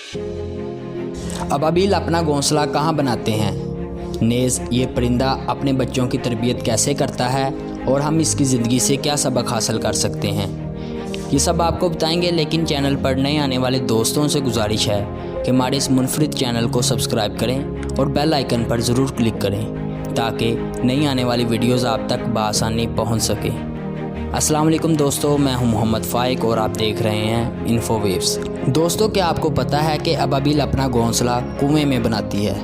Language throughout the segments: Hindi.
अबाबिल अपना घोंसला कहाँ बनाते हैं? नेज़ ये परिंदा अपने बच्चों की तरबियत कैसे करता है और हम इसकी ज़िंदगी से क्या सबक हासिल कर सकते हैं, ये सब आपको बताएंगे। लेकिन चैनल पर नए आने वाले दोस्तों से गुजारिश है कि हमारे इस मुनफरिद चैनल को सब्सक्राइब करें और बेल आइकन पर ज़रूर क्लिक करें ताकि नई आने वाली वीडियोस आप तक बआसानी पहुंच सके। अस्सलाम वालेकुम दोस्तों, मैं हूं मोहम्मद फ़ाइक और आप देख रहे हैं इन्फोवेव्स। दोस्तों, क्या आपको पता है कि अबाबिल अपना घोंसला कुएं में बनाती है,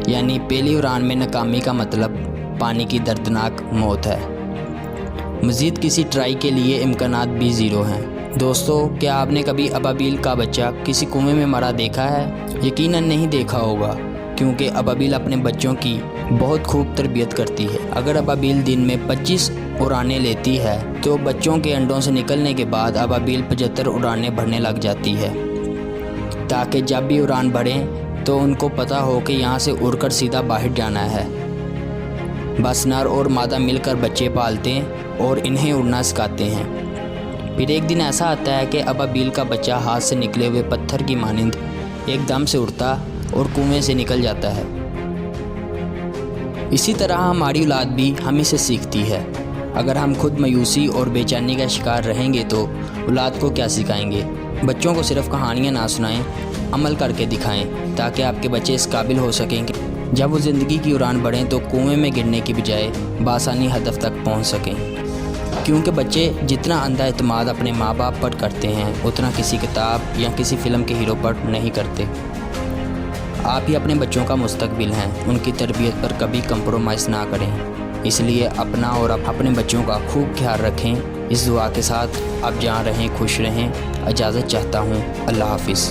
यानी पहली उड़ान में नाकामी का मतलब पानी की दर्दनाक मौत है। मज़ीद किसी ट्राई के लिए इम्कानात भी ज़ीरो हैं। दोस्तों, क्या आपने कभी अबाबिल का बच्चा किसी कुएं में मरा देखा है? यकीनन नहीं देखा होगा, क्योंकि अबाबिल अपने बच्चों की बहुत खूब तरबियत करती है। अगर अबाबिल दिन में 25 उड़ानें लेती है तो बच्चों के अंडों से निकलने के बाद अबाबिल 75 उड़ानें भरने लग जाती है, ताकि जब भी उड़ान भरें तो उनको पता हो कि यहाँ से उड़कर सीधा बाहर जाना है। बस नर और मादा मिलकर बच्चे पालते हैं और इन्हें उड़ना सिखाते हैं। फिर एक दिन ऐसा आता है कि अबाबिल का बच्चा हाथ से निकले हुए पत्थर की मानिंद एकदम से उड़ता और कुएं से निकल जाता है। इसी तरह हमारी औलाद भी हमें से सीखती है। अगर हम खुद मायूसी और बेचैनी का शिकार रहेंगे तो औलाद को क्या सिखाएंगे? बच्चों को सिर्फ कहानियाँ ना सुनाएं, अमल करके दिखाएं, ताकि आपके बच्चे इस काबिल हो सकें कि जब वो ज़िंदगी की उड़ान बढ़ें तो कुएं में गिरने की बजाय बासानी हदफ तक पहुंच सकें। क्योंकि बच्चे जितना अंधा एतमाद अपने माँ बाप पर करते हैं, उतना किसी किताब या किसी फ़िल्म के हीरो पर नहीं करते। आप ही अपने बच्चों का मुस्तकबिल हैं, उनकी तरबियत पर कभी कंप्रोमाइज़ ना करें। इसलिए अपना और अपने बच्चों का खूब ख्याल रखें। इस दुआ के साथ आप जहाँ रहें खुश रहें। इजाज़त चाहता हूँ। अल्लाह हाफिज़।